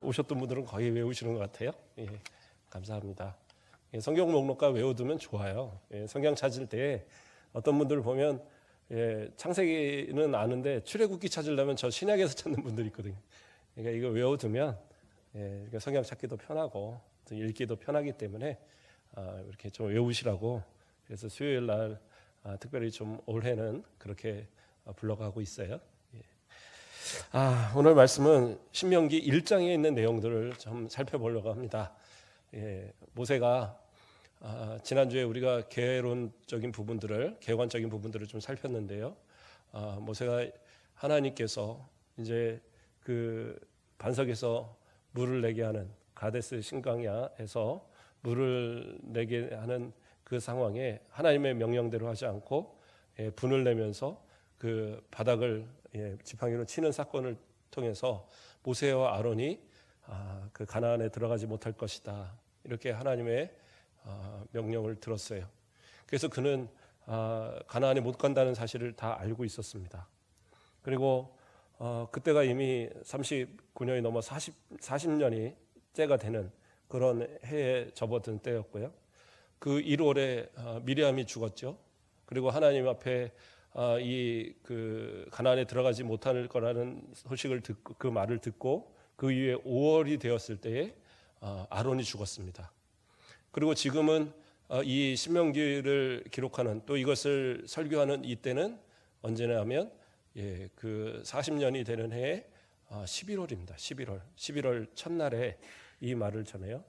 오셨던 분들은 거의 외우시는 것 같아요. 예, 감사합니다. 예, 성경 목록과 외워두면 좋아요. 예, 성경 찾을 때 어떤 분들 보면 창세기는 아는데 출애굽기 찾으려면 저 신약에서 찾는 분들이 있거든요. 그러니까 이거 외워두면 그러니까 성경 찾기도 편하고 읽기도 편하기 때문에 이렇게 좀 외우시라고 그래서 수요일 날 특별히 좀 올해는 그렇게 불러가고 있어요. 오늘 말씀은 신명기 1장에 있는 내용들을 좀 살펴보려고 합니다. 모세가 지난주에 우리가 개론적인 부분들을 개관적인 부분들을 좀 살폈는데요. 모세가 하나님께서 이제 그 반석에서 물을 내게 하는 가데스 신강야에서 물을 내게 하는 그 상황에 하나님의 명령대로 하지 않고 분을 내면서 그 바닥을 지팡이로 치는 사건을 통해서 모세와 아론이 그 가나안에 들어가지 못할 것이다. 이렇게 하나님의 명령을 들었어요. 그래서 그는 가나안에 못 간다는 사실을 다 알고 있었습니다. 그리고 그때가 이미 39년이 넘어 40년이 때가 되는 그런 해에 접어든 때였고요. 그 1월에 미리암이 죽었죠. 그리고 하나님 앞에 그 가나안에 들어가지 못할 거라는 소식을 듣고 그 말을 듣고 그 이후에 5월이 되었을 때에 아론이 죽었습니다. 그리고 지금은 이 신명기를 기록하는 또 이것을 설교하는 이때는 언제나 하면 그 40년이 되는 해에 11월입니다. 11월 첫날에 이 말을 전해요.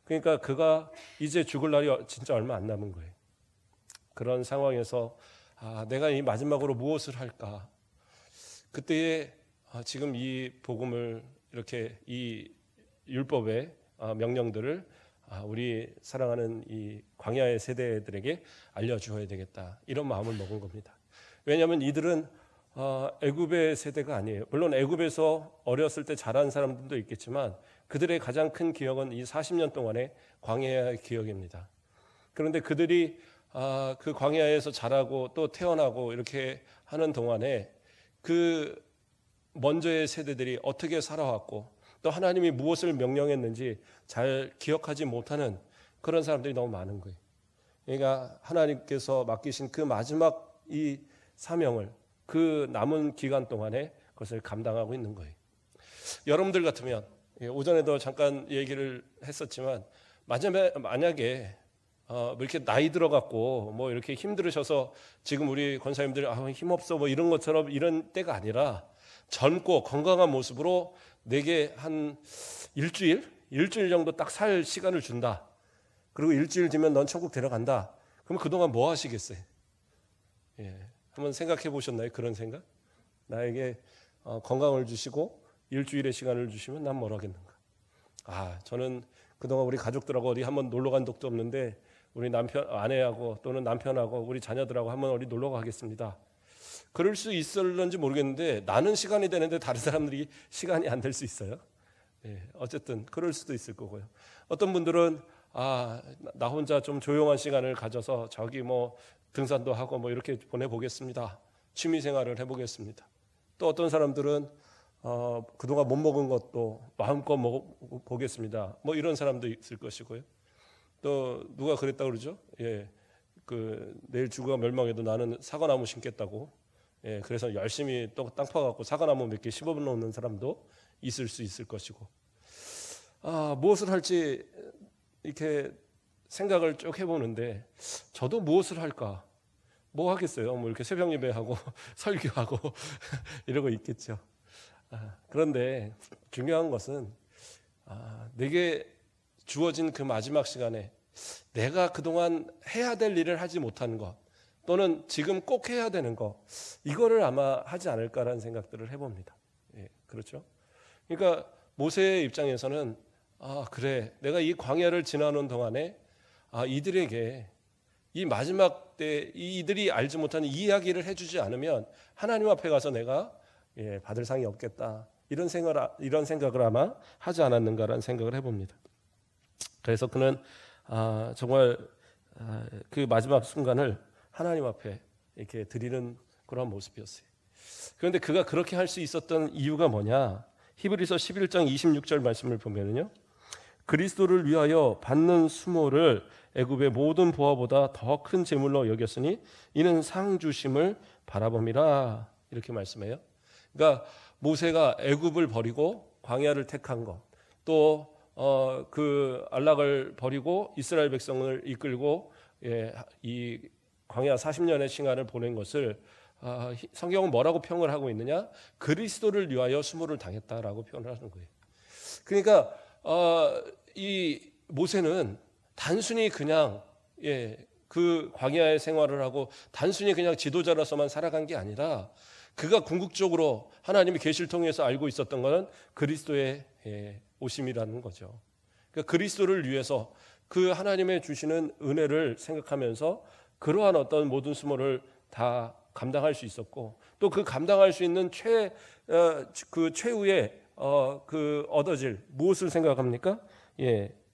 그러니까 그가 이제 죽을 날이 진짜 얼마 안 남은 거예요. 그런 상황에서 내가 이 마지막으로 무엇을 할까? 그때에 지금 이 복음을 이렇게 이 율법의 명령들을 우리 사랑하는 이 광야의 세대들에게 알려주어야 되겠다. 이런 마음을 먹은 겁니다. 왜냐하면 이들은 애굽의 세대가 아니에요. 물론 애굽에서 어렸을 때 자란 사람들도 있겠지만 그들의 가장 큰 기억은 이 40년 동안의 광야의 기억입니다. 그런데 그들이 그 광야에서 자라고 또 태어나고 이렇게 하는 동안에 그 먼저의 세대들이 어떻게 살아왔고 또 하나님이 무엇을 명령했는지 잘 기억하지 못하는 그런 사람들이 너무 많은 거예요. 그러니까 하나님께서 맡기신 그 마지막 이 사명을 그 남은 기간 동안에 그것을 감당하고 있는 거예요. 여러분들 같으면 오전에도 잠깐 얘기를 했었지만 만약에 뭐 이렇게 나이 들어갖고 뭐 이렇게 힘들으셔서 지금 우리 권사님들이 힘없어 뭐 이런 것처럼 이런 때가 아니라 젊고 건강한 모습으로 내게 한 일주일 정도 딱 살 시간을 준다. 그리고 일주일 뒤면 넌 천국 데려간다. 그럼 그동안 뭐 하시겠어요? 한번 생각해 보셨나요? 그런 생각? 나에게 건강을 주시고 일주일의 시간을 주시면 난 뭘 하겠는가? 저는 그동안 우리 가족들하고 어디 한번 놀러 간 적도 없는데 우리 아내하고 또는 남편하고 우리 자녀들하고 한번 어디 놀러 가겠습니다. 그럴 수 있을런지 모르겠는데 나는 시간이 되는데 다른 사람들이 시간이 안 될 수 있어요. 어쨌든 그럴 수도 있을 거고요. 어떤 분들은 나 혼자 좀 조용한 시간을 가져서 저기 뭐 등산도 하고 뭐 이렇게 보내보겠습니다. 취미 생활을 해보겠습니다. 또 어떤 사람들은 그동안 못 먹은 것도 마음껏 먹어보겠습니다. 뭐 이런 사람도 있을 것이고요. 또 누가 그랬다고 그러죠? 내일 주가 멸망해도 나는 사과나무 심겠다고. 그래서 열심히 또 땅 파갖고 사과나무 몇 개 심어놓는 사람도 있을 수 있을 것이고. 무엇을 할지 이렇게 생각을 쭉 해보는데 저도 무엇을 할까? 뭐 하겠어요? 뭐 이렇게 새벽 예배하고 설교하고 이러고 있겠죠. 그런데 중요한 것은 내게 주어진 그 마지막 시간에 내가 그동안 해야 될 일을 하지 못한 것 또는 지금 꼭 해야 되는 것 이거를 아마 하지 않을까라는 생각들을 해봅니다. 그렇죠? 그러니까 모세의 입장에서는 그래 내가 이 광야를 지나는 동안에 이들에게 이 마지막 때 이들이 알지 못하는 이 이야기를 해주지 않으면 하나님 앞에 가서 내가 받을 상이 없겠다 이런 생각을 아마 하지 않았는가라는 생각을 해봅니다. 그래서 그는 정말 그 마지막 순간을 하나님 앞에 이렇게 드리는 그런 모습이었어요. 그런데 그가 그렇게 할 수 있었던 이유가 뭐냐? 히브리서 11장 26절 말씀을 보면요, 그리스도를 위하여 받는 수모를 애굽의 모든 보화보다 더 큰 재물로 여겼으니 이는 상 주심을 바라봄이라, 이렇게 말씀해요. 그러니까 모세가 애굽을 버리고 광야를 택한 것, 또 그 안락을 버리고 이스라엘 백성을 이끌고 이 광야 40년의 시간을 보낸 것을 성경은 뭐라고 평을 하고 있느냐? 그리스도를 위하여 수모를 당했다라고 표현을 하는 거예요. 그러니까 이 모세는 단순히 그냥 그 광야의 생활을 하고 단순히 그냥 지도자로서만 살아간 게 아니라, 그가 궁극적으로 하나님의 계시를 통해서 알고 있었던 것은 그리스도의 오심이라는 거죠. 그러니까 그리스도를 위해서 그 하나님의 주시는 은혜를 생각하면서 그러한 어떤 모든 수모를 다 감당할 수 있었고, 또 그 감당할 수 있는 그 최후의 그 얻어질 무엇을 생각합니까?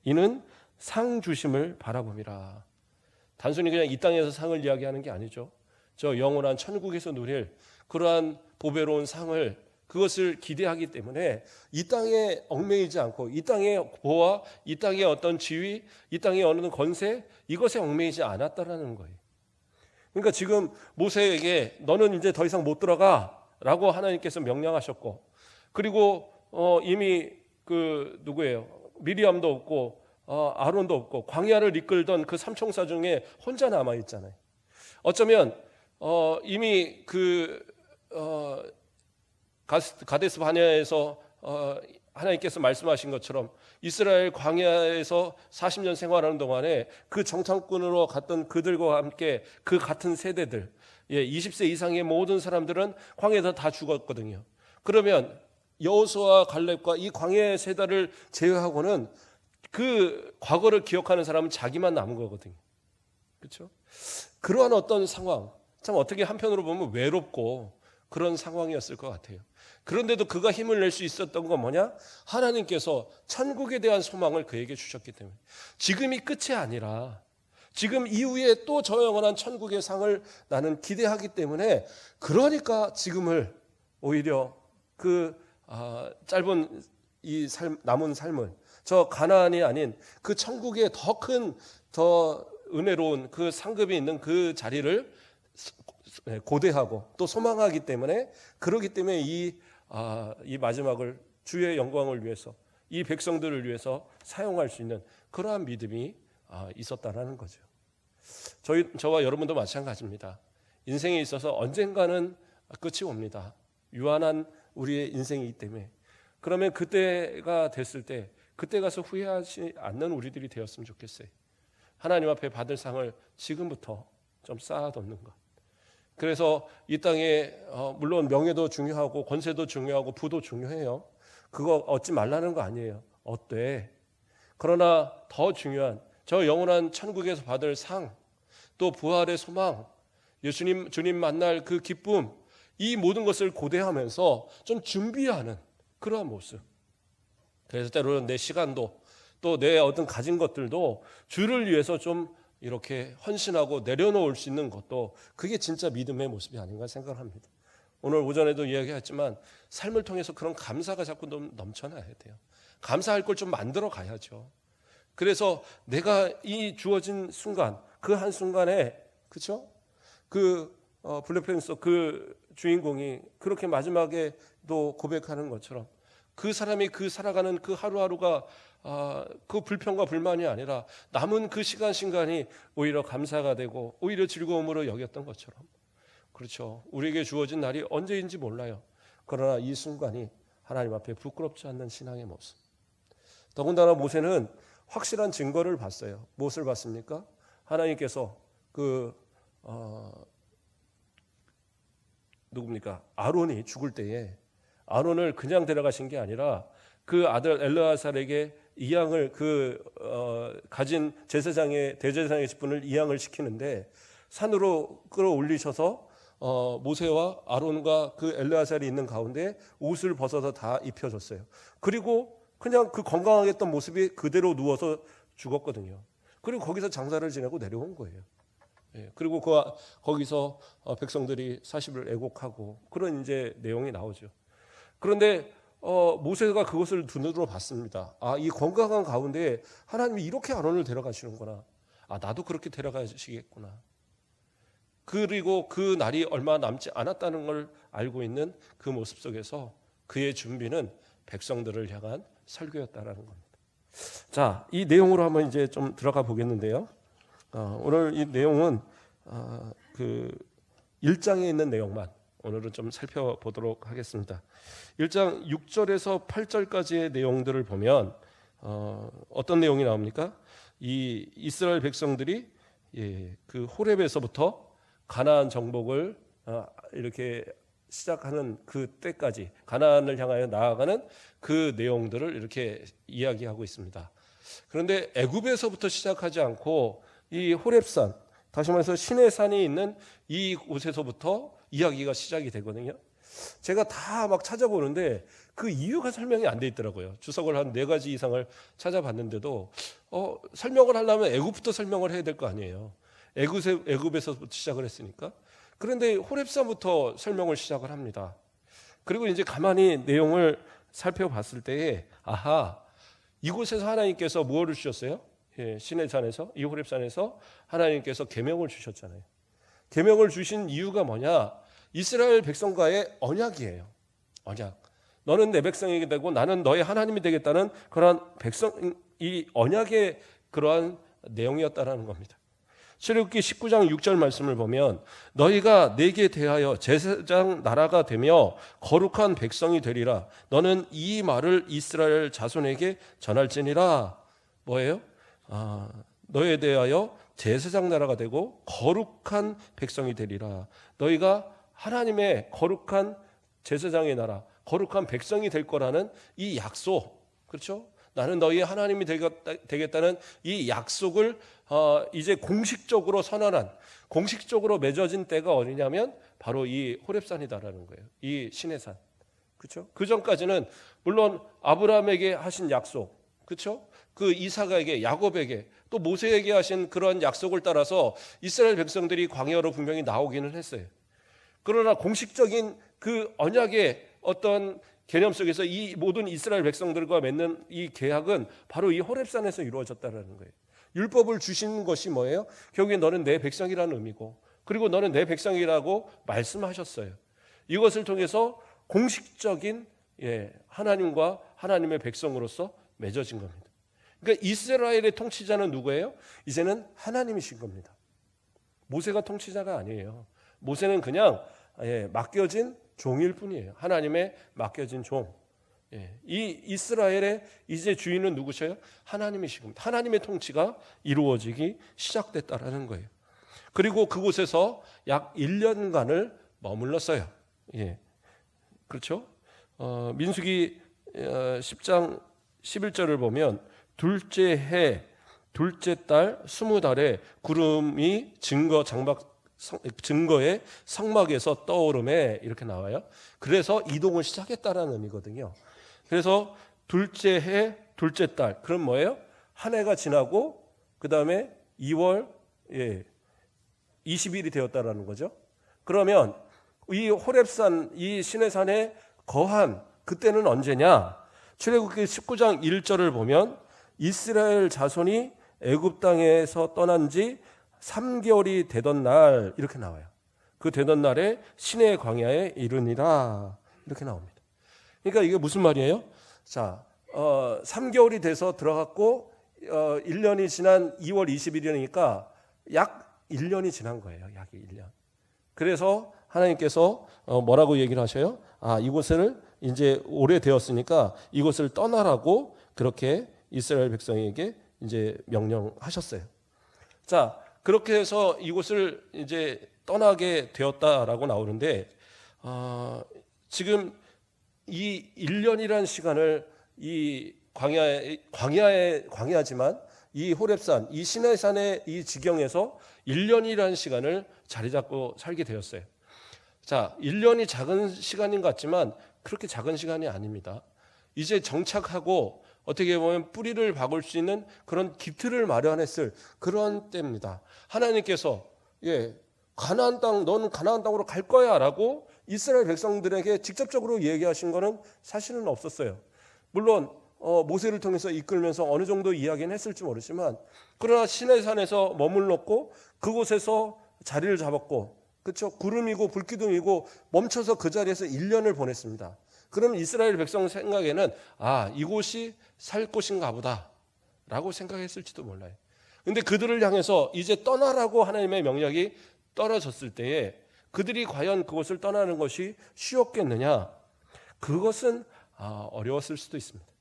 이는 상 주심을 바라봄이라. 단순히 그냥 이 땅에서 상을 이야기하는 게 아니죠. 저 영원한 천국에서 누릴 그러한 보배로운 상을, 그것을 기대하기 때문에 이 땅에 얽매이지 않고, 이 땅의 보화, 이 땅의 어떤 지위, 이 땅의 어느 권세, 이것에 얽매이지 않았다라는 거예요. 그러니까 지금 모세에게 너는 이제 더 이상 못 들어가 라고 하나님께서 명령하셨고, 그리고 이미 그 누구예요? 미리암도 없고 아론도 없고 광야를 이끌던 그 삼총사 중에 혼자 남아 있잖아요. 어쩌면 이미 그 가데스 바네아에서 하나님께서 말씀하신 것처럼 이스라엘 광야에서 40년 생활하는 동안에 그 정탐꾼으로 갔던 그들과 함께 그 같은 세대들, 20세 이상의 모든 사람들은 광야에서 다 죽었거든요. 그러면 여호수아와 갈렙과 이 광야의 세대를 제외하고는 그 과거를 기억하는 사람은 자기만 남은 거거든요. 그렇죠? 그러한 어떤 상황, 참 어떻게 한편으로 보면 외롭고 그런 상황이었을 것 같아요. 그런데도 그가 힘을 낼 수 있었던 건 뭐냐? 하나님께서 천국에 대한 소망을 그에게 주셨기 때문에. 지금이 끝이 아니라 지금 이후에 또 저 영원한 천국의 상을 나는 기대하기 때문에, 그러니까 지금을 오히려 그 짧은 이 남은 삶을, 저 가나안이 아닌 그 천국의 더 큰, 더 은혜로운 그 상급이 있는 그 자리를 고대하고 또 소망하기 때문에, 그러기 때문에 이 마지막을 주의 영광을 위해서, 이 백성들을 위해서 사용할 수 있는 그러한 믿음이 있었다라는 거죠. 저와 여러분도 마찬가지입니다. 인생에 있어서 언젠가는 끝이 옵니다. 유한한 우리의 인생이기 때문에. 그러면 그때가 됐을 때 그때 가서 후회하지 않는 우리들이 되었으면 좋겠어요. 하나님 앞에 받을 상을 지금부터 좀 쌓아놓는 것. 그래서 이 땅에 물론 명예도 중요하고 권세도 중요하고 부도 중요해요. 그거 얻지 말라는 거 아니에요. 얻되. 그러나 더 중요한 저 영원한 천국에서 받을 상, 또 부활의 소망, 주님 만날 그 기쁨, 이 모든 것을 고대하면서 좀 준비하는 그러한 모습. 그래서 때로는 내 시간도 또 내 어떤 가진 것들도 주를 위해서 좀 이렇게 헌신하고 내려놓을 수 있는 것도, 그게 진짜 믿음의 모습이 아닌가 생각합니다. 오늘 오전에도 이야기했지만 삶을 통해서 그런 감사가 자꾸 넘쳐나야 돼요. 감사할 걸 좀 만들어 가야죠. 그래서 내가 이 주어진 순간, 그 한 순간에, 그렇죠? 그 블랙팬서 그 주인공이 그렇게 마지막에도 고백하는 것처럼, 그 사람이 그 살아가는 그 하루하루가 그 불평과 불만이 아니라 남은 그 시간이 오히려 감사가 되고 오히려 즐거움으로 여겼던 것처럼, 그렇죠. 우리에게 주어진 날이 언제인지 몰라요. 그러나 이 순간이 하나님 앞에 부끄럽지 않는 신앙의 모습. 더군다나 모세는 확실한 증거를 봤어요. 무엇을 봤습니까? 하나님께서 누굽니까? 아론이 죽을 때에 아론을 그냥 데려가신 게 아니라 그 아들 엘르아살에게 이양을 가진 제사장의 대제사장의 직분을 이양을 시키는데, 산으로 끌어올리셔서 모세와 아론과 그 엘르아살이 있는 가운데 옷을 벗어서 다 입혀줬어요. 그리고 그냥 그 건강하게 했던 모습이 그대로 누워서 죽었거든요. 그리고 거기서 장사를 지내고 내려온 거예요. 그리고 거기서 백성들이 40을 애곡하고 그런 이제 내용이 나오죠. 그런데 모세가 그것을 눈으로 봤습니다. 아, 이 건강한 가운데 하나님이 이렇게 아론을 데려가시는구나. 아, 나도 그렇게 데려가시겠구나. 그리고 그 날이 얼마 남지 않았다는 걸 알고 있는 그 모습 속에서 그의 준비는 백성들을 향한 설교였다라는 겁니다. 자, 이 내용으로 한번 이제 좀 들어가 보겠는데요. 오늘 이 내용은 그 1장에 있는 내용만 오늘은 좀 살펴보도록 하겠습니다. 1장 6절에서 8절까지의 내용들을 보면 어떤 내용이 나옵니까? 이 이스라엘 백성들이 그 호렙에서부터 가나안 정복을 이렇게 시작하는 그 때까지 가나안을 향하여 나아가는 그 내용들을 이렇게 이야기하고 있습니다. 그런데 애굽에서부터 시작하지 않고 이 호렙산, 다시 말해서 신의 산이 있는 이 곳에서부터 이야기가 시작이 되거든요. 제가 다 막 찾아보는데 그 이유가 설명이 안 돼 있더라고요. 주석을 한 4가지 이상을 찾아봤는데도 설명을 하려면 애굽부터 설명을 해야 될 거 아니에요. 애굽에서부터 시작을 했으니까. 그런데 호렙산부터 설명을 시작을 합니다. 그리고 이제 가만히 내용을 살펴봤을 때에 아하, 이곳에서 하나님께서 무엇을 주셨어요? 신의 산에서, 이 호렙산에서 하나님께서 계명을 주셨잖아요. 계명을 주신 이유가 뭐냐? 이스라엘 백성과의 언약이에요. 언약. 너는 내 백성이 되고 나는 너의 하나님이 되겠다는 그러한 이 언약의 그러한 내용이었다라는 겁니다. 출애굽기 19장 6절 말씀을 보면 너희가 내게 대하여 제사장 나라가 되며 거룩한 백성이 되리라. 너는 이 말을 이스라엘 자손에게 전할지니라. 뭐예요? 너희에 대하여 제사장 나라가 되고 거룩한 백성이 되리라. 너희가 하나님의 거룩한 제사장의 나라, 거룩한 백성이 될 거라는 이 약속, 그렇죠? 나는 너희의 하나님이 되겠다는 이 약속을 이제 공식적으로 선언한, 공식적으로 맺어진 때가 어디냐면 바로 이 호렙산이다라는 거예요. 이 신의 산, 그렇죠? 그 전까지는 물론 아브라함에게 하신 약속, 그렇죠? 그 이삭에게, 야곱에게, 또 모세에게 하신 그런 약속을 따라서 이스라엘 백성들이 광야로 분명히 나오기는 했어요. 그러나 공식적인 그 언약의 어떤 개념 속에서 이 모든 이스라엘 백성들과 맺는 이 계약은 바로 이 호렙산에서 이루어졌다는 거예요. 율법을 주신 것이 뭐예요? 결국에 너는 내 백성이라는 의미고, 그리고 너는 내 백성이라고 말씀하셨어요. 이것을 통해서 공식적인 하나님과 하나님의 백성으로서 맺어진 겁니다. 그러니까 이스라엘의 통치자는 누구예요? 이제는 하나님이신 겁니다. 모세가 통치자가 아니에요. 모세는 그냥 맡겨진 종일 뿐이에요. 하나님의 맡겨진 종. 이 이스라엘의 이제 주인은 누구셔요? 하나님이신 겁니다. 하나님의 통치가 이루어지기 시작됐다라는 거예요. 그리고 그곳에서 약 1년간을 머물렀어요. 그렇죠? 민수기 10장 11절을 보면 둘째 해, 둘째 달, 20달에 구름이 증거의 성막에서 떠오름에 이렇게 나와요. 그래서 이동을 시작했다라는 의미거든요. 그래서 둘째 해, 둘째 달, 그럼 뭐예요? 한 해가 지나고 그 다음에 2월 20일이 되었다라는 거죠. 그러면 이 호렙산, 이 시내산에 거한 그때는 언제냐? 출애굽기 19장 1절을 보면 이스라엘 자손이 애굽 땅에서 떠난 지 3개월이 되던 날 이렇게 나와요. 그 되던 날에 시내 광야에 이르니라 이렇게 나옵니다. 그러니까 이게 무슨 말이에요? 자, 3개월이 돼서 들어갔고 1년이 지난 2월 20일이니까 약 1년이 지난 거예요. 약 1년. 그래서 하나님께서 뭐라고 얘기를 하셔요? 이곳을 이제 오래되었으니까 이곳을 떠나라고 그렇게 이스라엘 백성에게 이제 명령하셨어요. 자, 그렇게 해서 이곳을 이제 떠나게 되었다라고 나오는데 지금 이 1년이라는 시간을 이 광야지만 이 호렙산, 이 시내산의 이 지경에서 1년이라는 시간을 자리 잡고 살게 되었어요. 자, 1년이 작은 시간인 것 같지만 그렇게 작은 시간이 아닙니다. 이제 정착하고 어떻게 보면 뿌리를 박을 수 있는 그런 기틀을 마련했을 그런 때입니다. 하나님께서 가나안 땅, 너는 가나안 땅으로 갈 거야 라고 이스라엘 백성들에게 직접적으로 얘기하신 거는 사실은 없었어요. 물론 모세를 통해서 이끌면서 어느 정도 이야기는 했을지 모르지만, 그러나 시내산에서 머물렀고 그곳에서 자리를 잡았고, 그렇죠? 구름이고 불기둥이고 멈춰서 그 자리에서 1년을 보냈습니다. 그럼 이스라엘 백성 생각에는 이곳이 살 곳인가 보다 라고 생각했을지도 몰라요. 근데 그들을 향해서 이제 떠나라고 하나님의 명령이 떨어졌을 때에 그들이 과연 그곳을 떠나는 것이 쉬웠겠느냐? 그것은 어려웠을 수도 있습니다.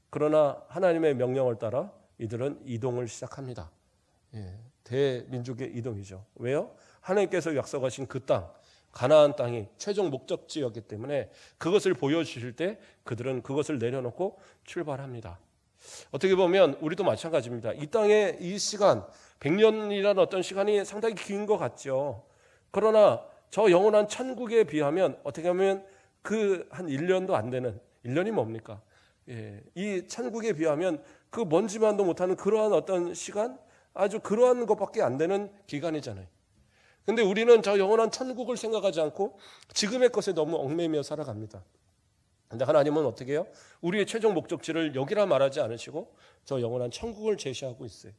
그러나 하나님의 명령을 따라 이들은 이동을 시작합니다. 대민족의 이동이죠. 왜요? 하나님께서 약속하신 그 땅, 가나안 땅이 최종 목적지였기 때문에 그것을 보여주실 때 그들은 그것을 내려놓고 출발합니다. 어떻게 보면 우리도 마찬가지입니다. 이 땅의 이 시간, 100년이라는 어떤 시간이 상당히 긴 것 같죠. 그러나 저 영원한 천국에 비하면 어떻게 하면 그 한 1년도 안 되는, 1년이 뭡니까? 이 천국에 비하면 그 먼지만도 못하는 그러한 어떤 시간, 아주 그러한 것밖에 안 되는 기간이잖아요. 근데 우리는 저 영원한 천국을 생각하지 않고 지금의 것에 너무 얽매이며 살아갑니다. 근데 하나님은 어떻게 해요? 우리의 최종 목적지를 여기라 말하지 않으시고 저 영원한 천국을 제시하고 있어요.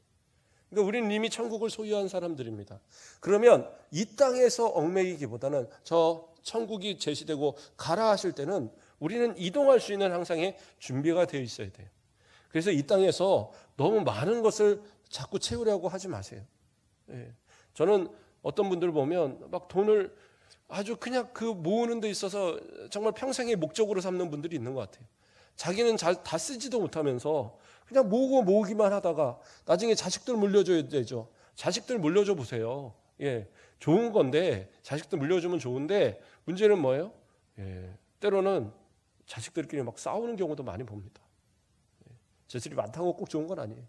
그러니까 우리는 이미 천국을 소유한 사람들입니다. 그러면 이 땅에서 얽매이기보다는 저 천국이 제시되고 가라 하실 때는 우리는 이동할 수 있는 항상의 준비가 되어 있어야 돼요. 그래서 이 땅에서 너무 많은 것을 자꾸 채우려고 하지 마세요. 저는 어떤 분들 보면 막 돈을 아주 그냥 그 모으는 데 있어서 정말 평생의 목적으로 삼는 분들이 있는 것 같아요. 자기는 다 쓰지도 못하면서 그냥 모으기만 하다가 나중에 자식들 물려줘야 되죠. 자식들 물려줘 보세요. 좋은 건데 자식들 물려주면 좋은데 문제는 뭐예요? 때로는 자식들끼리 막 싸우는 경우도 많이 봅니다. 재산이 많다고 꼭 좋은 건 아니에요.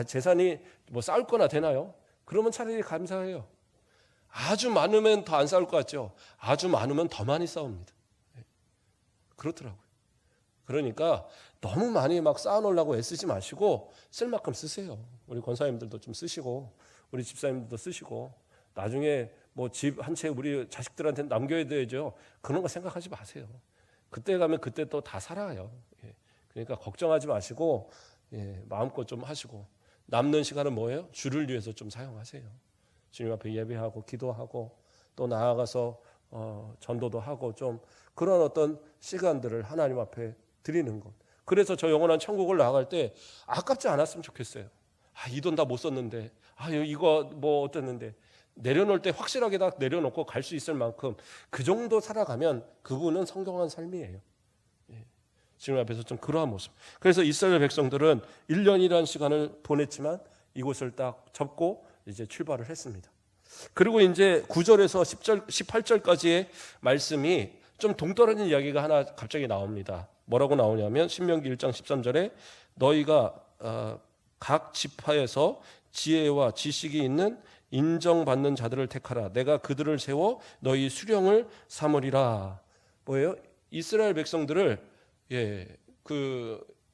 재산이 뭐 싸울 거나 되나요? 그러면 차라리 감사해요. 아주 많으면 더 안 싸울 것 같죠? 아주 많으면 더 많이 싸웁니다. 그렇더라고요. 그러니까 너무 많이 막 쌓아놓으려고 애쓰지 마시고 쓸 만큼 쓰세요. 우리 권사님들도 좀 쓰시고 우리 집사님들도 쓰시고 나중에 뭐 집 한 채 우리 자식들한테 남겨야 되죠. 그런 거 생각하지 마세요. 그때 가면 그때 또 다 살아요. 그러니까 걱정하지 마시고 마음껏 좀 하시고 남는 시간은 뭐예요? 주를 위해서 좀 사용하세요. 주님 앞에 예배하고 기도하고 또 나아가서 전도도 하고 좀 그런 어떤 시간들을 하나님 앞에 드리는 것. 그래서 저 영원한 천국을 나아갈 때 아깝지 않았으면 좋겠어요. 이 돈 다 못 썼는데 이거 뭐 어땠는데 내려놓을 때 확실하게 다 내려놓고 갈 수 있을 만큼 그 정도 살아가면 그분은 성공한 삶이에요. 주님 앞에서 좀 그러한 모습. 그래서 이스라엘 백성들은 1년이라는 시간을 보냈지만 이곳을 딱 접고 이제 출발을 했습니다. 그리고 이제 9절에서 10절, 18절까지의 말씀이 좀 동떨어진 이야기가 하나 갑자기 나옵니다. 뭐라고 나오냐면 신명기 1장 13절에 너희가 각 지파에서 지혜와 지식이 있는 인정받는 자들을 택하라. 내가 그들을 세워 너희 수령을 삼으리라. 뭐예요? 이스라엘 백성들을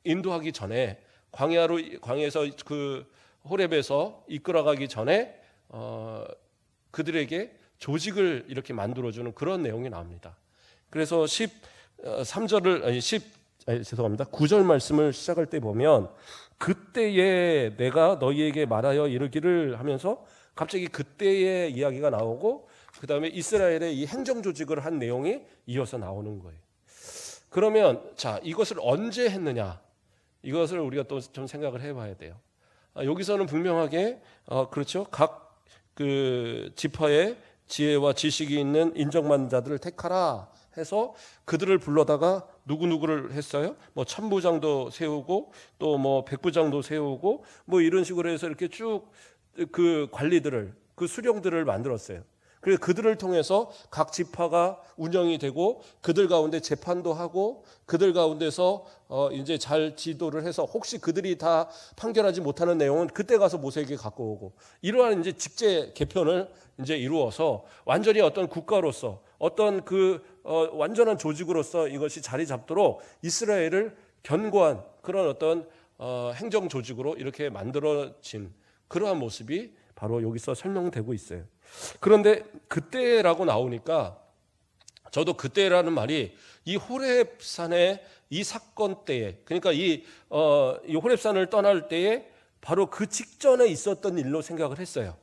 인도하기 전에 광야에서 그 호렙에서 이끌어가기 전에 그들에게 조직을 이렇게 만들어주는 그런 내용이 나옵니다. 그래서 9절 말씀을 시작할 때 보면 그때에 내가 너희에게 말하여 이르기를 하면서 갑자기 그때의 이야기가 나오고 그 다음에 이스라엘의 이 행정조직을 한 내용이 이어서 나오는 거예요. 그러면 자, 이것을 언제 했느냐? 이것을 우리가 또 좀 생각을 해봐야 돼요. 여기서는 분명하게 그렇죠. 각 그 지파의 지혜와 지식이 있는 인정받는 자들을 택하라 해서 그들을 불러다가 누구를 했어요? 뭐 천부장도 세우고 또 뭐 백부장도 세우고 뭐 이런 식으로 해서 이렇게 쭉 그 관리들을 그 수령들을 만들었어요. 그래서 그들을 통해서 각 지파가 운영이 되고 그들 가운데 재판도 하고 그들 가운데서 이제 잘 지도를 해서 혹시 그들이 다 판결하지 못하는 내용은 그때 가서 모세에게 갖고 오고 이러한 이제 직제 개편을 이제 이루어서 완전히 어떤 국가로서 어떤 그 완전한 조직으로서 이것이 자리 잡도록 이스라엘을 견고한 그런 어떤 행정 조직으로 이렇게 만들어진 그러한 모습이 바로 여기서 설명되고 있어요. 그런데 그때라고 나오니까 저도 그때라는 말이 이 호렙산의 이 사건 때에, 그러니까 이 호렙산을 떠날 때에 바로 그 직전에 있었던 일로 생각을 했어요.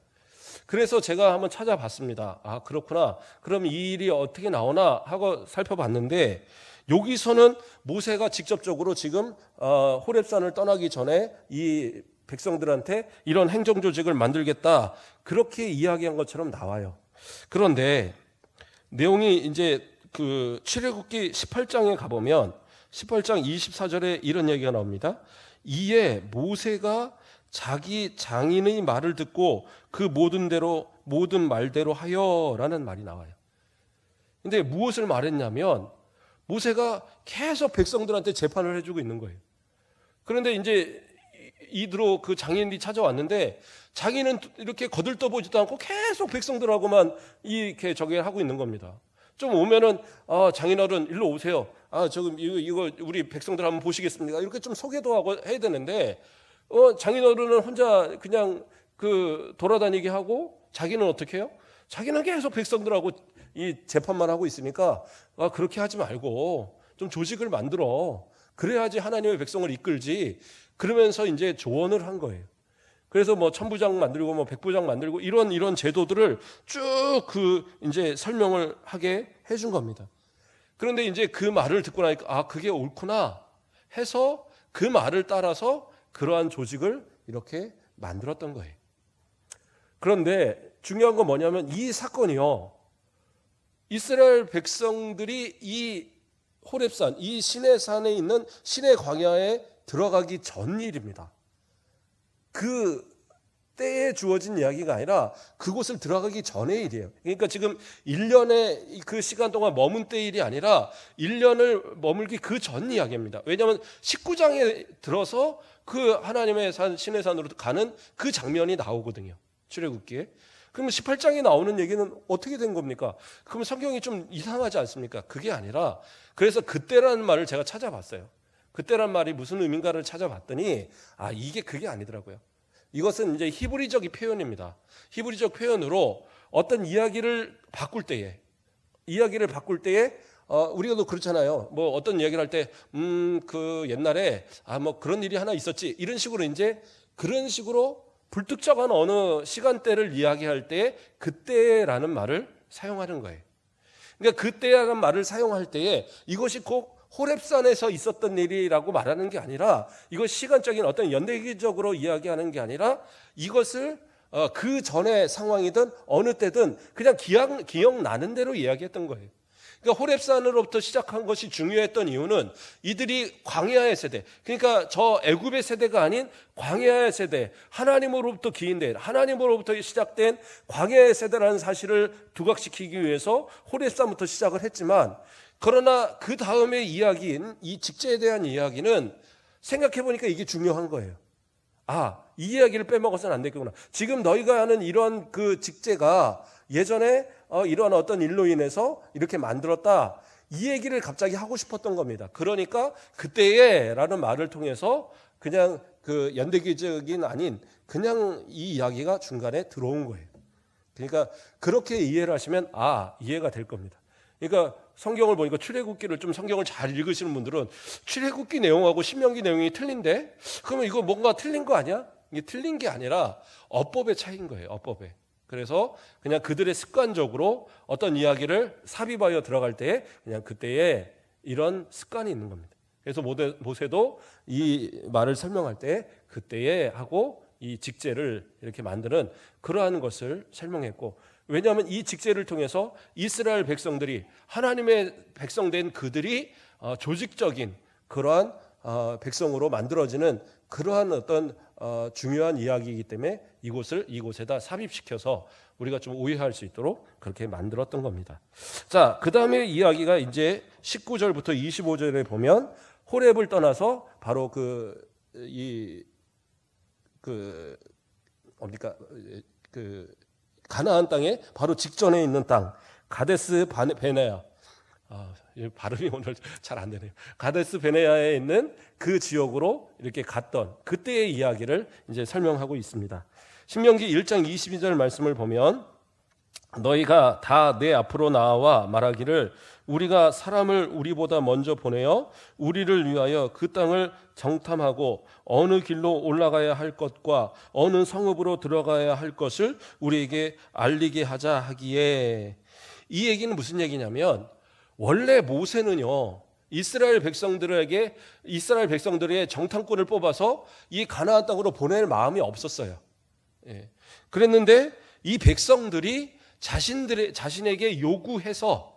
그래서 제가 한번 찾아봤습니다. 아, 그렇구나. 그럼 이 일이 어떻게 나오나 하고 살펴봤는데, 여기서는 모세가 직접적으로 지금 호렙산을 떠나기 전에 이 백성들한테 이런 행정 조직을 만들겠다, 그렇게 이야기한 것처럼 나와요. 그런데 내용이 이제 그 출애굽기 18장에 가보면 18장 24절에 이런 얘기가 나옵니다. 이에 모세가 자기 장인의 말을 듣고 그 모든 말대로 하여라는 말이 나와요. 근데 무엇을 말했냐면 모세가 계속 백성들한테 재판을 해주고 있는 거예요. 그런데 이제 이드로 그 장인이 찾아왔는데 자기는 이렇게 거들떠보지도 않고 계속 백성들하고만 이렇게 저게 하고 있는 겁니다. 좀 오면은 장인어른 일로 오세요. 지금 이거 우리 백성들 한번 보시겠습니까? 이렇게 좀 소개도 하고 해야 되는데 장인어른은 혼자 그냥 그 돌아다니게 하고 자기는 어떻게 해요? 자기는 계속 백성들하고 이 재판만 하고 있으니까 그렇게 하지 말고 좀 조직을 만들어. 그래야지 하나님의 백성을 이끌지. 그러면서 이제 조언을 한 거예요. 그래서 뭐 천부장 만들고 뭐 백부장 만들고 이런 제도들을 쭉 이제 설명을 하게 해준 겁니다. 그런데 이제 그 말을 듣고 나니까 그게 옳구나 해서 그 말을 따라서 그러한 조직을 이렇게 만들었던 거예요. 그런데 중요한 건 뭐냐면 이 사건이요, 이스라엘 백성들이 이 호렙산, 이 시내산에 있는 시내 광야에 들어가기 전 일입니다. 그 때에 주어진 이야기가 아니라 그곳을 들어가기 전의 일이에요. 그러니까 지금 1년의 그 시간 동안 머문 때 일이 아니라 1년을 머물기 그 전 이야기입니다. 왜냐하면 19장에 들어서 그 하나님의 산, 시내산으로 가는 그 장면이 나오거든요. 출애굽기에. 그러면 18장에 나오는 얘기는 어떻게 된 겁니까? 그러면 성경이 좀 이상하지 않습니까? 그게 아니라, 그래서 그때라는 말을 제가 찾아봤어요. 그때란 말이 무슨 의미인가를 찾아봤더니 이게 그게 아니더라고요. 이것은 이제 히브리적인 표현입니다. 히브리적 표현으로 어떤 이야기를 바꿀 때에 우리가 또 그렇잖아요. 뭐 어떤 이야기를 할 때 그 옛날에 뭐 그런 일이 하나 있었지, 이런 식으로 이제 그런 식으로 불특정한 어느 시간대를 이야기할 때 그때라는 말을 사용하는 거예요. 그러니까 그때라는 말을 사용할 때에 이것이 꼭 호렙산에서 있었던 일이라고 말하는 게 아니라, 이것 시간적인 어떤 연대기적으로 이야기하는 게 아니라, 이것을 그 전의 상황이든 어느 때든 그냥 기억나는 대로 이야기했던 거예요. 그러니까 호렙산으로부터 시작한 것이 중요했던 이유는 이들이 광야의 세대, 그러니까 저 애굽의 세대가 아닌 광야의 세대, 하나님으로부터 기인된, 하나님으로부터 시작된 광야의 세대라는 사실을 두각시키기 위해서 호렙산부터 시작을 했지만, 그러나 그 다음의 이야기인 이 직제에 대한 이야기는 생각해 보니까 이게 중요한 거예요. 이 이야기를 빼먹어서는 안 되겠구나. 지금 너희가 하는 이런 그 직제가 예전에 이런 어떤 일로 인해서 이렇게 만들었다, 이 얘기를 갑자기 하고 싶었던 겁니다. 그러니까 그때에라는 말을 통해서 그냥 그 연대기적인 아닌 그냥 이 이야기가 중간에 들어온 거예요. 그러니까 그렇게 이해를 하시면 이해가 될 겁니다. 그러니까 성경을 보니까 출애굽기를 좀 성경을 잘 읽으시는 분들은 출애굽기 내용하고 신명기 내용이 틀린데, 그러면 이거 뭔가 틀린 거 아니야? 이게 틀린 게 아니라 어법의 차이인 거예요. 어법에. 그래서 그냥 그들의 습관적으로 어떤 이야기를 삽입하여 들어갈 때 그냥 그때에 이런 습관이 있는 겁니다. 그래서 모세도 이 말을 설명할 때 그때에 하고 이 직제를 이렇게 만드는 그러한 것을 설명했고, 왜냐하면 이 직제를 통해서 이스라엘 백성들이, 하나님의 백성된 그들이 조직적인 그러한 백성으로 만들어지는 그러한 어떤 중요한 이야기이기 때문에 이곳에다 삽입시켜서 우리가 좀 오해할 수 있도록 그렇게 만들었던 겁니다. 자, 그 다음에 이야기가 이제 19절부터 25절에 보면 호렙을 떠나서 바로 가나안 땅에 바로 직전에 있는 땅, 가데스 베네아. 발음이 오늘 잘 안 되네요. 가데스 베네아에 있는 그 지역으로 이렇게 갔던 그때의 이야기를 이제 설명하고 있습니다. 신명기 1장 22절 말씀을 보면 너희가 다 내 앞으로 나와 말하기를 우리가 사람을 우리보다 먼저 보내어 우리를 위하여 그 땅을 정탐하고 어느 길로 올라가야 할 것과 어느 성읍으로 들어가야 할 것을 우리에게 알리게 하자 하기에, 이 얘기는 무슨 얘기냐면 원래 모세는요 이스라엘 백성들의 정탐꾼을 뽑아서 이 가나안 땅으로 보낼 마음이 없었어요. 그랬는데 이 백성들이 자신에게 요구해서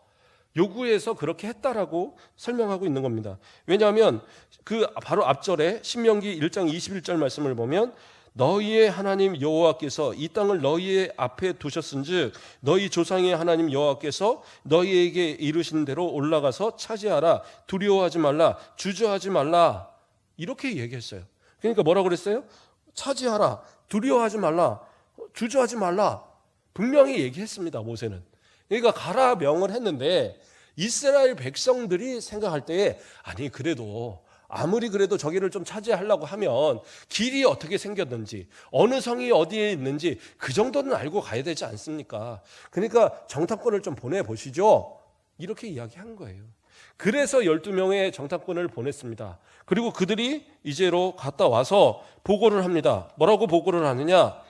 그렇게 했다라고 설명하고 있는 겁니다. 왜냐하면 그 바로 앞절에 신명기 1장 21절 말씀을 보면 너희의 하나님 여호와께서 이 땅을 너희의 앞에 두셨은즉 너희 조상의 하나님 여호와께서 너희에게 이르신 대로 올라가서 차지하라. 두려워하지 말라. 주저하지 말라. 이렇게 얘기했어요. 그러니까 뭐라고 그랬어요? 차지하라. 두려워하지 말라. 주저하지 말라. 분명히 얘기했습니다. 모세는. 그러니까 가라 명을 했는데 이스라엘 백성들이 생각할 때에 아니 그래도 아무리 그래도 저기를 좀 차지하려고 하면 길이 어떻게 생겼는지 어느 성이 어디에 있는지 그 정도는 알고 가야 되지 않습니까? 그러니까 정탐꾼을 좀 보내보시죠. 이렇게 이야기한 거예요. 그래서 12명의 정탐꾼을 보냈습니다. 그리고 그들이 이제로 갔다 와서 보고를 합니다. 뭐라고 보고를 하느냐?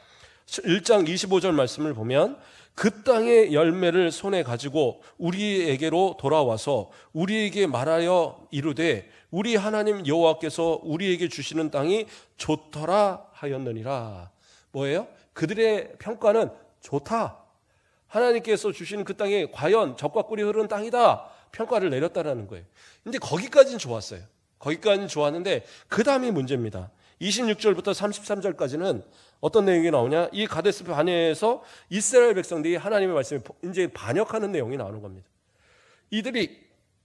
1장 25절 말씀을 보면 그 땅의 열매를 손에 가지고 우리에게로 돌아와서 우리에게 말하여 이르되 우리 하나님 여호와께서 우리에게 주시는 땅이 좋더라 하였느니라. 뭐예요? 그들의 평가는 좋다. 하나님께서 주시는 그 땅이 과연 젖과 꿀이 흐르는 땅이다. 평가를 내렸다라는 거예요. 근데 거기까지는 좋았어요. 거기까지는 좋았는데 그 다음이 문제입니다. 26절부터 33절까지는 어떤 내용이 나오냐? 이 가데스 바네에서 이스라엘 백성들이 하나님의 말씀에 이제 반역하는 내용이 나오는 겁니다.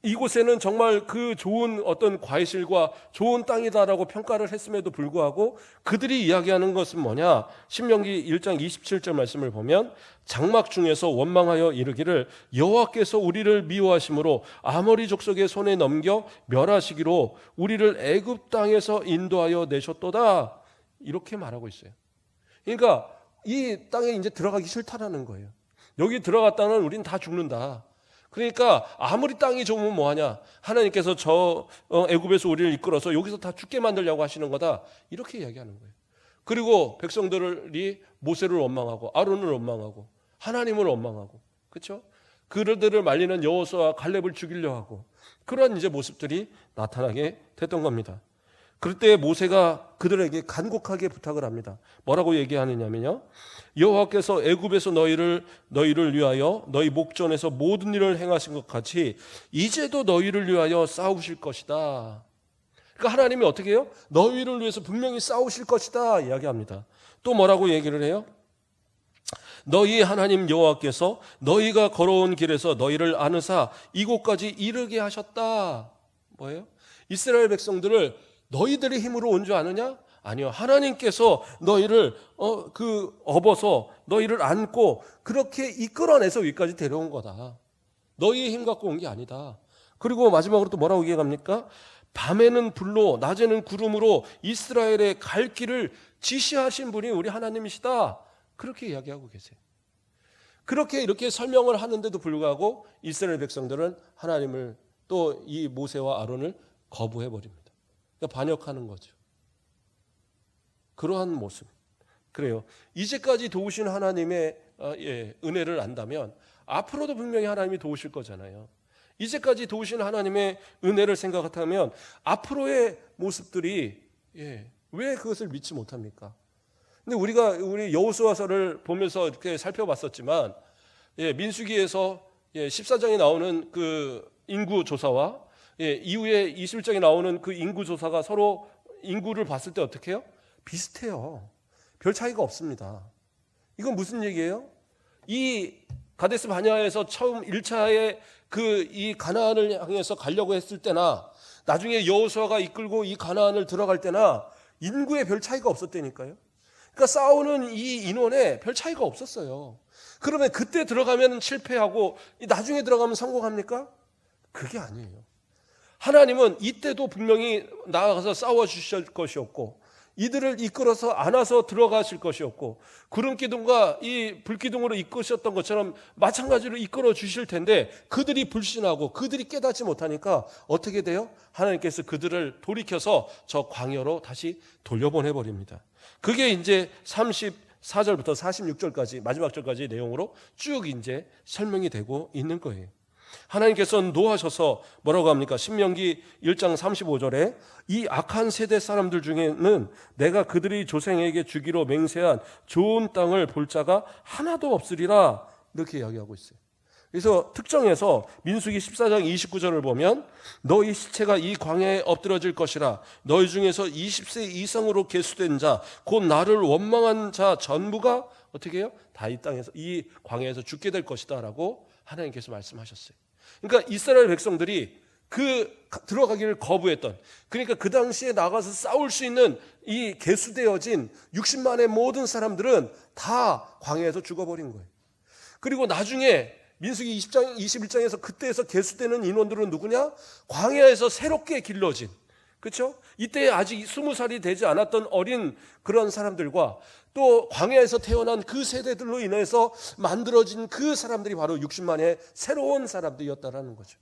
이곳에는 정말 그 좋은 어떤 과실과 좋은 땅이다라고 평가를 했음에도 불구하고 그들이 이야기하는 것은 뭐냐? 신명기 1장 27절 말씀을 보면 장막 중에서 원망하여 이르기를 여호와께서 우리를 미워하심으로 아모리 족속의 손에 넘겨 멸하시기로 우리를 애굽 땅에서 인도하여 내셨도다. 이렇게 말하고 있어요. 그러니까 이 땅에 이제 들어가기 싫다라는 거예요. 여기 들어갔다는 우리는 다 죽는다. 그러니까 아무리 땅이 좋으면 뭐하냐? 하나님께서 저 애굽에서 우리를 이끌어서 여기서 다 죽게 만들려고 하시는 거다. 이렇게 이야기하는 거예요. 그리고 백성들이 모세를 원망하고 아론을 원망하고 하나님을 원망하고, 그렇죠? 그들을 말리는 여호수아와 갈렙을 죽이려 하고 그런 이제 모습들이 나타나게 됐던 겁니다. 그럴 때 모세가 그들에게 간곡하게 부탁을 합니다. 뭐라고 얘기하느냐면요, 여호와께서 애굽에서 너희를 위하여 너희 목전에서 모든 일을 행하신 것 같이 이제도 너희를 위하여 싸우실 것이다. 그러니까 하나님이 어떻게 해요? 너희를 위해서 분명히 싸우실 것이다 이야기합니다. 또 뭐라고 얘기를 해요? 너희 하나님 여호와께서 너희가 걸어온 길에서 너희를 안으사 이곳까지 이르게 하셨다. 뭐예요? 이스라엘 백성들을 너희들의 힘으로 온 줄 아느냐? 아니요. 하나님께서 너희를 업어서 너희를 안고 그렇게 이끌어내서 여기까지 데려온 거다. 너희의 힘 갖고 온 게 아니다. 그리고 마지막으로 또 뭐라고 얘기합니까? 밤에는 불로 낮에는 구름으로 이스라엘의 갈 길을 지시하신 분이 우리 하나님이시다. 그렇게 이야기하고 계세요. 그렇게 이렇게 설명을 하는데도 불구하고 이스라엘 백성들은 하나님을 또 이 모세와 아론을 거부해 버립니다. 그러니까 반역하는 거죠. 그러한 모습. 그래요. 이제까지 도우신 하나님의 은혜를 안다면 앞으로도 분명히 하나님이 도우실 거잖아요. 이제까지 도우신 하나님의 은혜를 생각하면 앞으로의 모습들이 왜 그것을 믿지 못합니까? 근데 우리 여호수아서를 보면서 이렇게 살펴봤었지만 민수기에서 14장에 나오는 그 인구 조사와 이후에 21장에 나오는 그 인구 조사가 서로 인구를 봤을 때 어떻게 해요? 비슷해요. 별 차이가 없습니다. 이건 무슨 얘기예요? 이 가데스 바네아에서 처음 1차에 이 가나안을 향해서 가려고 했을 때나 나중에 여호수아가 이끌고 이 가나안을 들어갈 때나 인구에 별 차이가 없었다니까요. 그러니까 싸우는 이 인원에 별 차이가 없었어요. 그러면 그때 들어가면 실패하고 나중에 들어가면 성공합니까? 그게 아니에요. 하나님은 이때도 분명히 나아가서 싸워주실 것이었고 이들을 이끌어서 안아서 들어가실 것이었고, 구름기둥과 이 불기둥으로 이끄셨던 것처럼 마찬가지로 이끌어 주실 텐데, 그들이 불신하고 그들이 깨닫지 못하니까 어떻게 돼요? 하나님께서 그들을 돌이켜서 저 광야로 다시 돌려보내버립니다. 그게 이제 34절부터 46절까지 마지막 절까지 내용으로 쭉 이제 설명이 되고 있는 거예요. 하나님께서는 노하셔서 뭐라고 합니까? 신명기 1장 35절에 이 악한 세대 사람들 중에는 내가 그들이 조상에게 주기로 맹세한 좋은 땅을 볼 자가 하나도 없으리라, 이렇게 이야기하고 있어요. 그래서 특정해서 민수기 14장 29절을 보면 너희 시체가 이 광야에 엎드러질 것이라, 너희 중에서 20세 이상으로 계수된 자 곧 나를 원망한 자 전부가 어떻게 해요? 다 이 땅에서 이 광야에서 죽게 될 것이다 라고 하나님께서 말씀하셨어요. 그러니까 이스라엘 백성들이 들어가기를 거부했던, 그러니까 그 당시에 나가서 싸울 수 있는 이 계수되어진 60만의 모든 사람들은 다 광야에서 죽어버린 거예요. 그리고 나중에 민수기 20장, 21장에서 그때에서 계수되는 인원들은 누구냐? 광야에서 새롭게 길러진, 그렇죠? 이때 아직 20살이 되지 않았던 어린 그런 사람들과 또 광야에서 태어난 그 세대들로 인해서 만들어진 그 사람들이 바로 60만의 새로운 사람들이었다라는 거죠.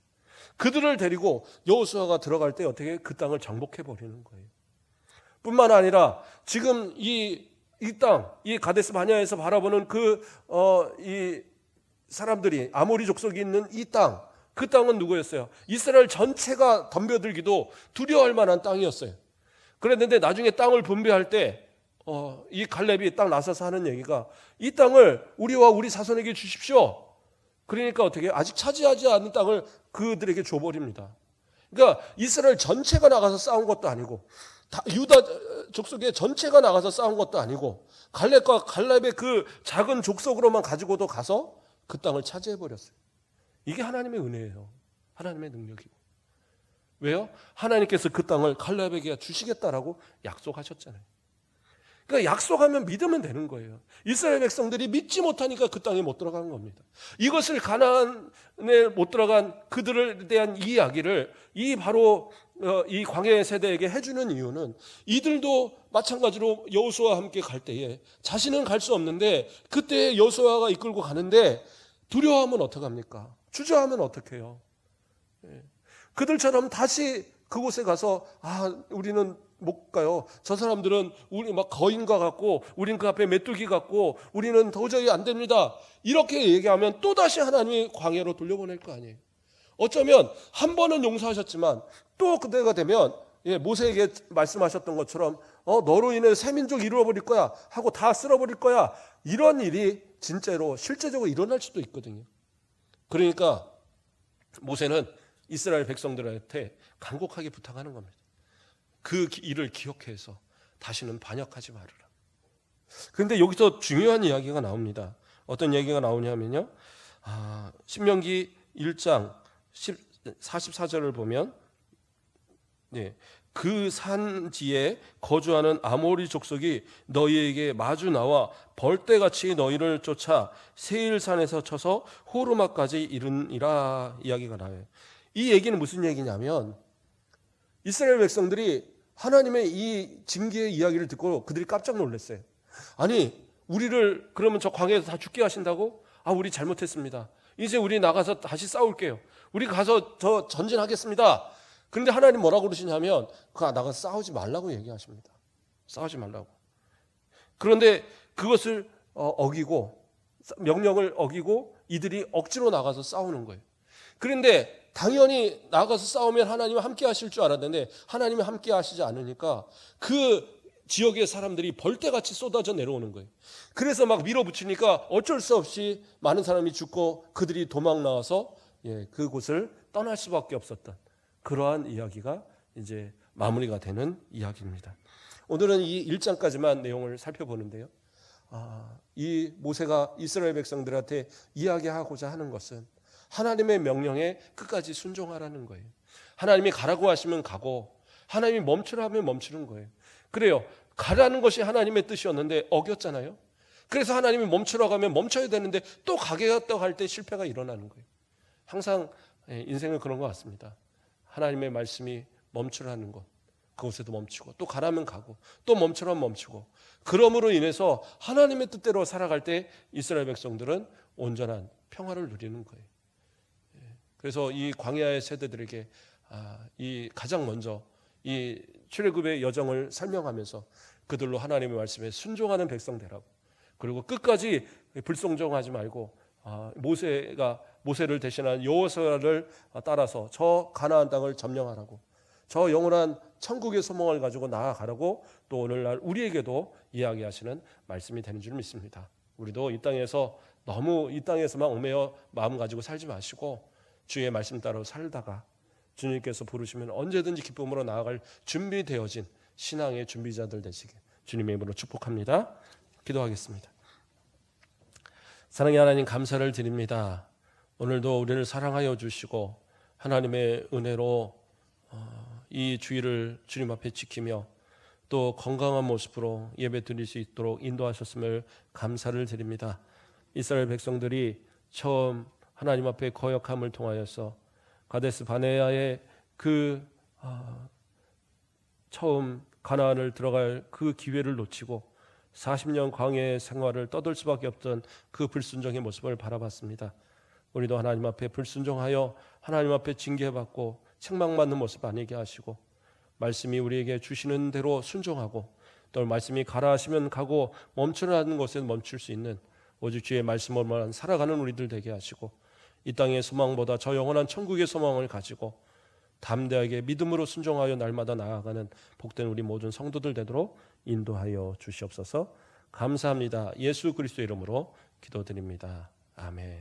그들을 데리고 여호수아가 들어갈 때 어떻게 그 땅을 정복해 버리는 거예요. 뿐만 아니라 지금 이 땅, 이 가데스 바네아에서 바라보는 이 사람들이 아모리 족속이 있는 이 땅, 그 땅은 누구였어요? 이스라엘 전체가 덤벼들기도 두려워할 만한 땅이었어요. 그랬는데 나중에 땅을 분배할 때 이 갈렙이 딱 나서서 하는 얘기가 이 땅을 우리와 우리 자손에게 주십시오. 그러니까 어떻게 아직 차지하지 않은 땅을 그들에게 줘버립니다. 그러니까 이스라엘 전체가 나가서 싸운 것도 아니고 유다 족속의 전체가 나가서 싸운 것도 아니고 갈렙과 갈렙의 그 작은 족속으로만 가지고도 가서 그 땅을 차지해버렸어요. 이게 하나님의 은혜예요. 하나님의 능력이고. 왜요? 하나님께서 그 땅을 갈렙에게 주시겠다라고 약속하셨잖아요. 그러니까 약속하면 믿으면 되는 거예요. 이스라엘 백성들이 믿지 못하니까 그 땅에 못 들어간 겁니다. 이것을 가나안에 못 들어간 그들에 대한 이야기를 바로 이 광야의 세대에게 해주는 이유는 이들도 마찬가지로 여호수아와 함께 갈 때에 자신은 갈 수 없는데 그때 여호수아가 이끌고 가는데 두려워하면 어떡합니까? 주저하면 어떡해요? 그들처럼 다시 그곳에 가서 우리는 못 가요. 저 사람들은 우리 막 거인과 같고 우린 그 앞에 메뚜기 같고 우리는 도저히 안 됩니다. 이렇게 얘기하면 또다시 하나님이 광야로 돌려보낼 거 아니에요. 어쩌면 한 번은 용서하셨지만 또 그때가 되면 모세에게 말씀하셨던 것처럼 너로 인해 새 민족 이루어버릴 거야 하고 다 쓸어버릴 거야. 이런 일이 진짜로 실제적으로 일어날 수도 있거든요. 그러니까 모세는 이스라엘 백성들한테 간곡하게 부탁하는 겁니다. 그 일을 기억해서 다시는 반역하지 말으라. 그런데 여기서 중요한 이야기가 나옵니다. 어떤 얘기가 나오냐면요. 신명기 1장 44절을 보면 그 산지에 거주하는 아모리 족속이 너희에게 마주 나와 벌떼같이 너희를 쫓아 세일산에서 쳐서 호르마까지 이르니라 이야기가 나와요. 이 얘기는 무슨 얘기냐면 이스라엘 백성들이 하나님의 이 징계의 이야기를 듣고 그들이 깜짝 놀랐어요. 아니 우리를 그러면 저 광야에서 다 죽게 하신다고? 우리 잘못했습니다. 이제 우리 나가서 다시 싸울게요. 우리 가서 저 전진하겠습니다. 그런데 하나님 뭐라고 그러시냐면 나가서 싸우지 말라고 얘기하십니다. 싸우지 말라고. 그런데 그것을 어기고 명령을 어기고 이들이 억지로 나가서 싸우는 거예요. 그런데 당연히 나가서 싸우면 하나님이 함께 하실 줄 알았는데 하나님이 함께 하시지 않으니까 그 지역의 사람들이 벌떼같이 쏟아져 내려오는 거예요. 그래서 막 밀어붙이니까 어쩔 수 없이 많은 사람이 죽고 그들이 도망 나와서 그곳을 떠날 수밖에 없었던 그러한 이야기가 이제 마무리가 되는 이야기입니다. 오늘은 이 1장까지만 내용을 살펴보는데요. 이 모세가 이스라엘 백성들한테 이야기하고자 하는 것은 하나님의 명령에 끝까지 순종하라는 거예요. 하나님이 가라고 하시면 가고 하나님이 멈추라 하면 멈추는 거예요. 그래요. 가라는 것이 하나님의 뜻이었는데 어겼잖아요. 그래서 하나님이 멈추라고 하면 멈춰야 되는데 또 가겠다고 할 때 실패가 일어나는 거예요. 항상 인생은 그런 것 같습니다. 하나님의 말씀이 멈추라는 것, 그곳에도 멈추고, 또 가라면 가고, 또 멈추라면 멈추고, 그러므로 인해서 하나님의 뜻대로 살아갈 때 이스라엘 백성들은 온전한 평화를 누리는 거예요. 그래서 이 광야의 세대들에게 이 가장 먼저 이 출애굽의 여정을 설명하면서 그들로 하나님의 말씀에 순종하는 백성 되라고, 그리고 끝까지 불순종하지 말고 모세를 대신한 여호수아를 따라서 저 가나안 땅을 점령하라고, 저 영원한 천국의 소망을 가지고 나아가라고 또 오늘날 우리에게도 이야기하시는 말씀이 되는 줄 믿습니다. 우리도 이 땅에서 너무 이 땅에서만 얽매여 마음 가지고 살지 마시고 주의 말씀 따라 살다가 주님께서 부르시면 언제든지 기쁨으로 나아갈 준비되어진 신앙의 준비자들 되시길 주님의 이름으로 축복합니다. 기도하겠습니다. 사랑의 하나님, 감사를 드립니다. 오늘도 우리를 사랑하여 주시고 하나님의 은혜로 이 주일을 주님 앞에 지키며 또 건강한 모습으로 예배 드릴 수 있도록 인도하셨음을 감사를 드립니다. 이스라엘 백성들이 처음 하나님 앞에 거역함을 통하여서 가데스 바네아의 그 처음 가나안을 들어갈 그 기회를 놓치고 40년 광야의 생활을 떠들 수밖에 없던 그 불순종의 모습을 바라봤습니다. 우리도 하나님 앞에 불순종하여 하나님 앞에 징계받고 책망받는 모습 아니게 하시고 말씀이 우리에게 주시는 대로 순종하고 또 말씀이 가라 하시면 가고 멈추라는 곳에 멈출 수 있는 오직 주의 말씀으로만 살아가는 우리들 되게 하시고 이 땅의 소망보다 저 영원한 천국의 소망을 가지고 담대하게 믿음으로 순종하여 날마다 나아가는 복된 우리 모든 성도들 되도록 인도하여 주시옵소서. 감사합니다. 예수 그리스도의 이름으로 기도드립니다. 아멘.